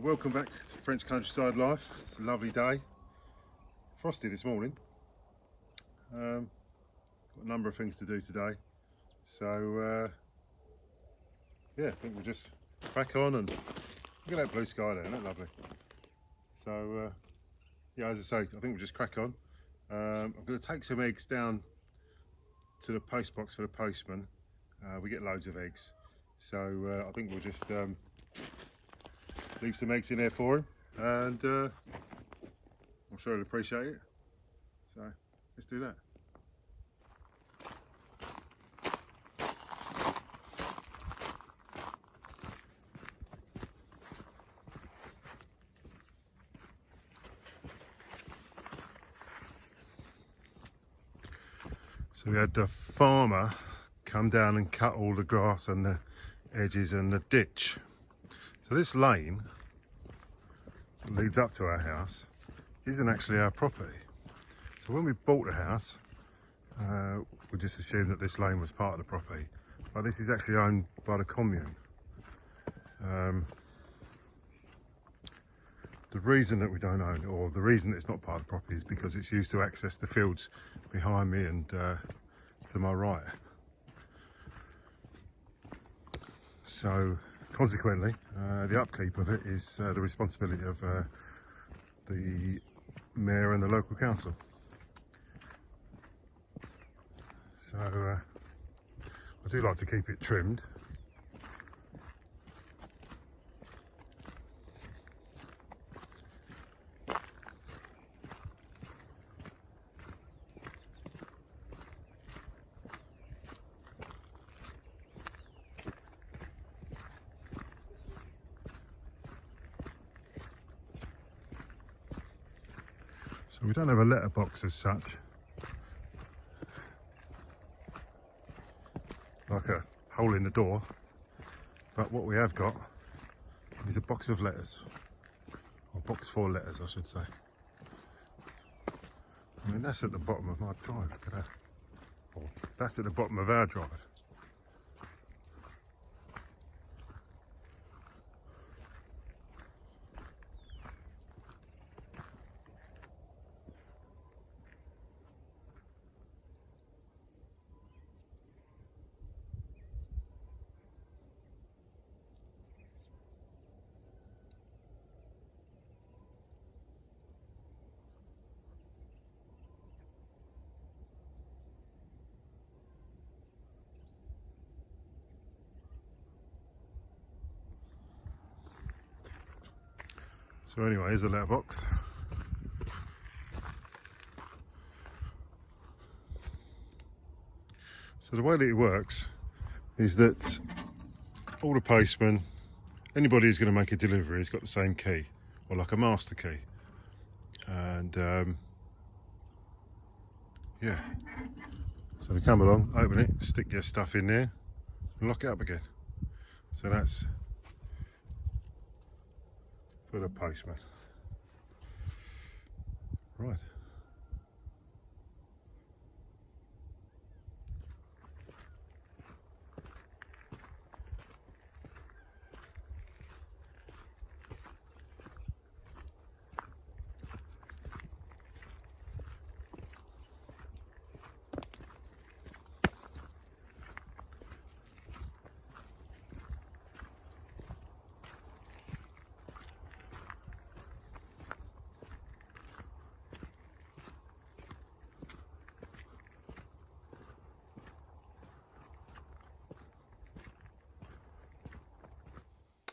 So welcome back to French Countryside Life. It's a lovely day. Frosty this morning. Got a number of things to do today. So yeah, I think we'll just crack on and look at that blue sky there, isn't that lovely? So yeah, as I say, I think we'll just crack on. I'm going to take some eggs down to the post box for the postman. We get loads of eggs. So I think we'll just leave some eggs in there for him, and I'm sure he'll appreciate it. So let's do that. So we had the farmer come down and cut all the grass and the edges and the ditch. So this lane that leads up to our house isn't actually our property. So when we bought the house, we just assumed that this lane was part of the property, but this is actually owned by the commune. The reason that we don't own it, or the reason it's not part of the property, is because it's used to access the fields behind me and to my right. So consequently, the upkeep of it is the responsibility of the mayor and the local council. So I do like to keep it trimmed. So we don't have a letterbox as such, like a hole in the door, but what we have got is a box of letters, or box for letters I should say. I mean, that's at the bottom of my drive, look at that. Or that's at the bottom of our drive. So anyway, here's a letterbox. So the way that it works is that all the postmen, anybody who's going to make a delivery has got the same key, or like a master key. And yeah, so they come along, open it, stick your stuff in there and lock it up again. So that's for the postman. Right.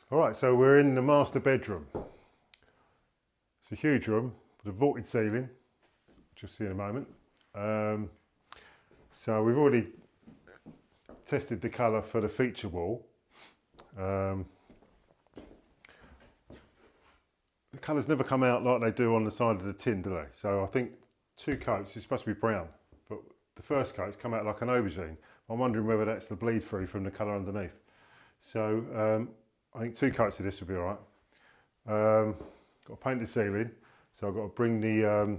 All right, so we're in the master bedroom. It's a huge room with a vaulted ceiling, which you'll see in a moment. So we've already tested the colour for the feature wall. The colours never come out like they do on the side of the tin, do they? So I think 2 coats is supposed to be brown, but the first coat's come out like an aubergine. I'm wondering whether that's the bleed through from the colour underneath. So I think 2 coats of this will be all right. Got to paint the ceiling, so I've got to bring the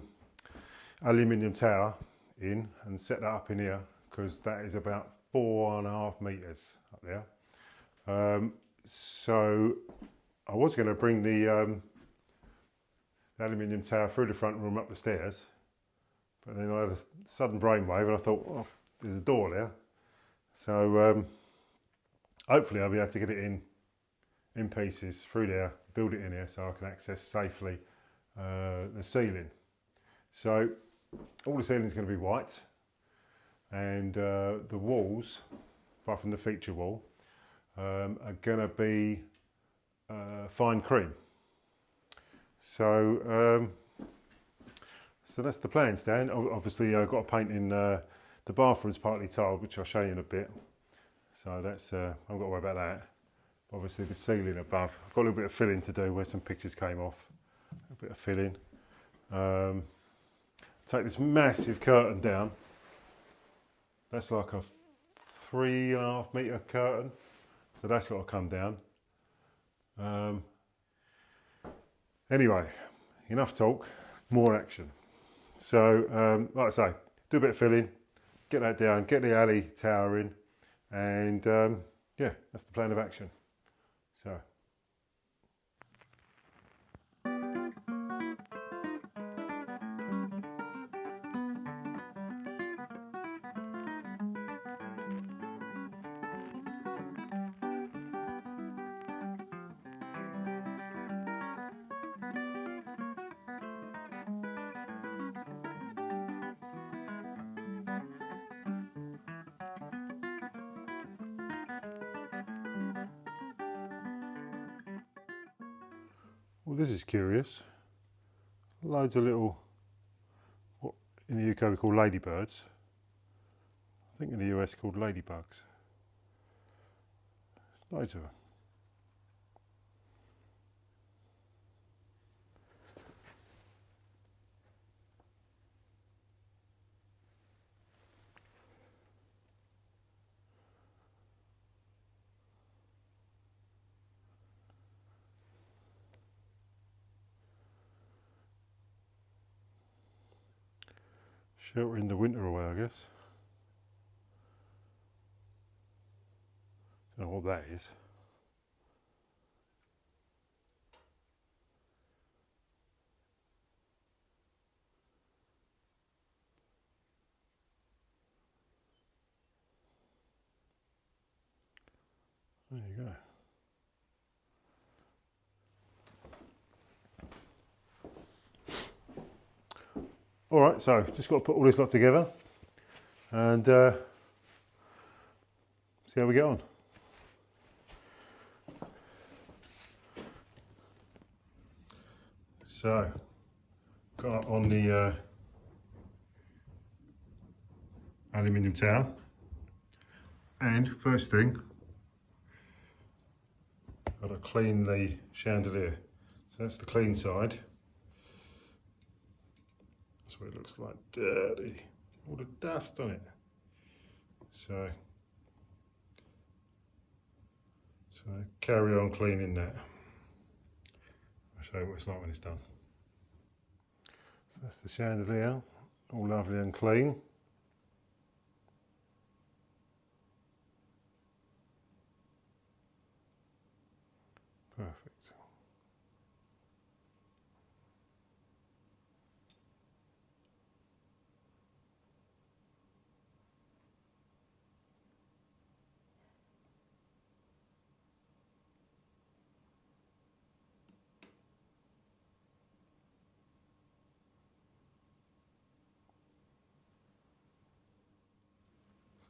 aluminium tower in and set that up in here, because that is about 4.5 metres up there. So I was going to bring the aluminium tower through the front room up the stairs, but then I had a sudden brainwave and I thought, oh, there's a door there. So hopefully I'll be able to get it in pieces through there, build it in here so I can access safely the ceiling. So all the ceiling is going to be white, and the walls, apart from the feature wall, are going to be fine cream. So so that's the plan, Stan. Obviously I've got to paint in the bathroom's partly tiled, which I'll show you in a bit. So that's I haven't got to worry about that. Obviously the ceiling above, I've got a little bit of filling to do where some pictures came off. A bit of filling. Take this massive curtain down. That's like a 3.5 metre curtain. So that's got to come down. Anyway, enough talk, more action. So, like I say, do a bit of filling, get that down, get the alley tower in, and yeah, that's the plan of action. So. Well, this is curious. Loads of little, what in the UK we call ladybirds. I think in the US called ladybugs. Loads of them. Sheltering the winter away, I guess. Don't know what that is. There you go. All right, so just got to put all this lot together and see how we get on. So, got on the aluminium tower, and first thing, got to clean the chandelier. So that's the clean side. That's what it looks like, dirty, all the dust on it. So carry on cleaning that. I'll show you what it's like when it's done. So that's the chandelier, all lovely and clean. Perfect.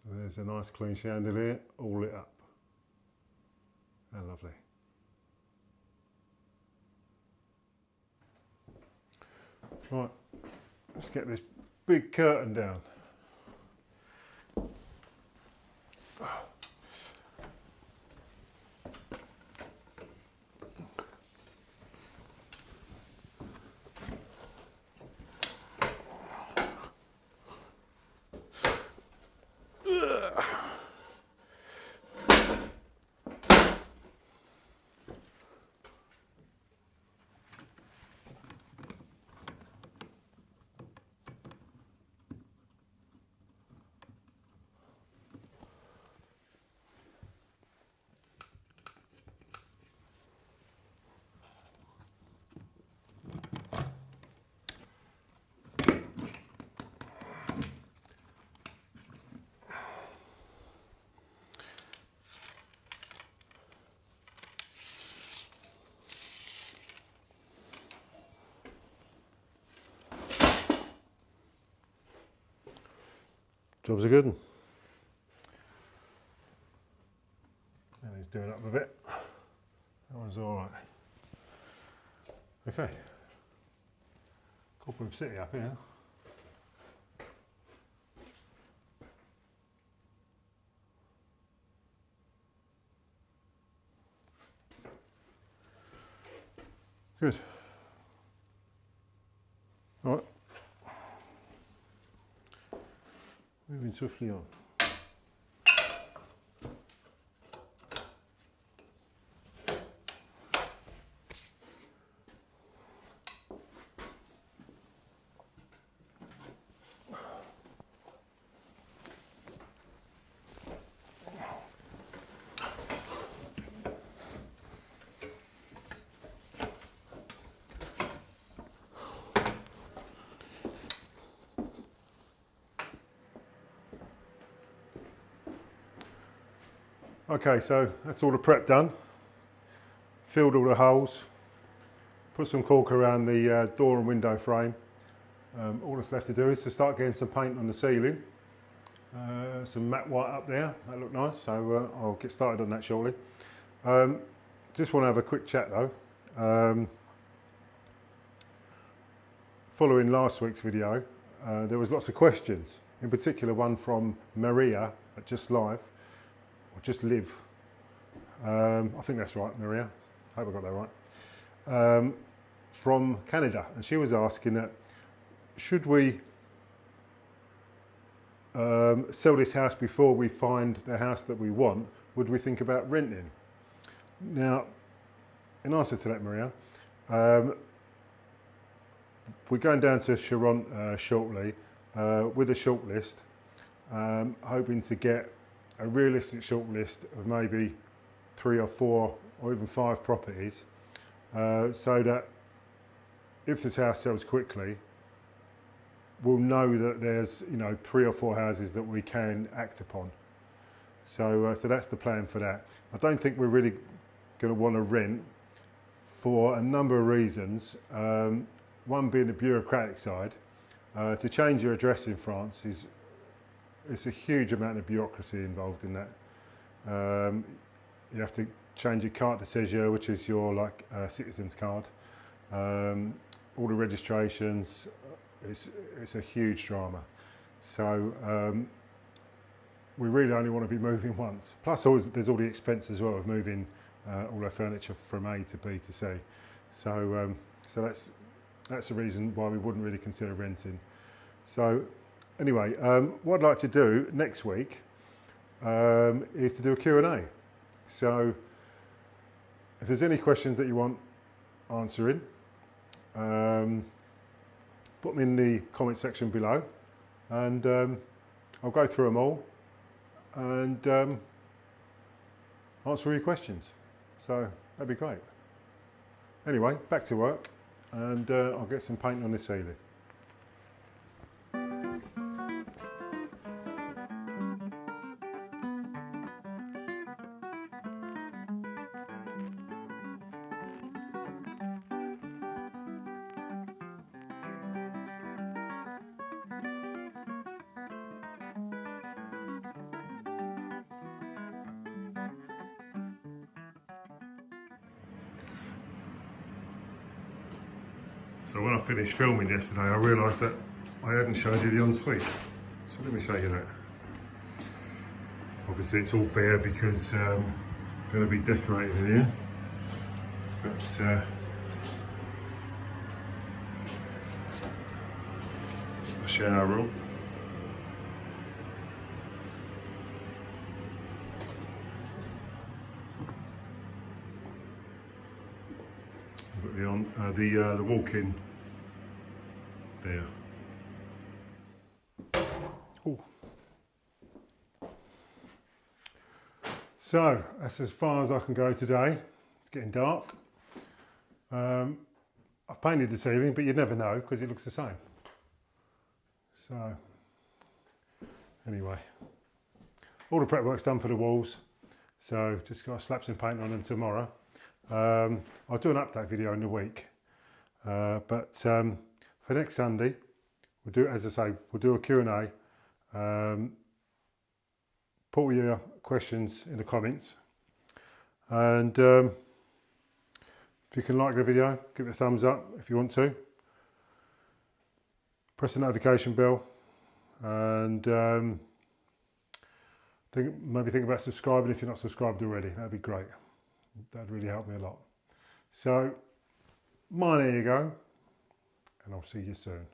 So there's a nice clean chandelier, all lit up. How lovely. Right, let's get this big curtain down. Job's a good one. And he's doing up a bit. That one's all right. Okay. Cobweb City up here. Good. All right. Moving swiftly on. Okay, so that's all the prep done. Filled all the holes, put some caulk around the door and window frame. All that's left to do is to start getting some paint on the ceiling. Some matte white up there, that looked nice, so I'll get started on that shortly. Just want to have a quick chat though. Following last week's video, there was lots of questions, in particular one from Maria at Just Live. Just Live. I think that's right, Maria. I hope I got that right. From Canada, and she was asking that should we sell this house before we find the house that we want? Would we think about renting? Now, in answer to that, Maria, we're going down to Sharon shortly with a shortlist, hoping to get a realistic shortlist of maybe 3 or 4 or even 5 properties, so that if this house sells quickly, we'll know that there's 3 or 4 houses that we can act upon. So that's the plan for that. I don't think we're really going to want to rent for a number of reasons. One being the bureaucratic side. To change your address in France it's a huge amount of bureaucracy involved in that. You have to change your carte de séjour, which is your citizen's card. All the registrations, it's a huge drama. So we really only want to be moving once. Plus there's all the expense as well of moving all our furniture from A to B to C. So that's the reason why we wouldn't really consider renting. So anyway, what I'd like to do next week is to do a Q&A. So if there's any questions that you want answering, put them in the comment section below, and I'll go through them all and answer all your questions. So that'd be great. Anyway, back to work, and I'll get some paint on the ceiling. So when I finished filming yesterday, I realised that I hadn't showed you the ensuite. So let me show you that. Obviously it's all bare because I'm going to be decorating in here. But a shower room. The walk-in there. Ooh. So that's as far as I can go today. It's getting dark. I've painted the ceiling, but you'd never know because it looks the same. So anyway, all the prep work's done for the walls. So just got to slap some paint on them tomorrow. I'll do an update video in the week, but for next Sunday, we'll do, as I say, we'll do a Q&A, Put all your questions in the comments, and if you can like the video, give it a thumbs up if you want to. Press the notification bell, and maybe think about subscribing if you're not subscribed already. That'd be great. That'd really help me a lot. So, mine, there you go, and I'll see you soon.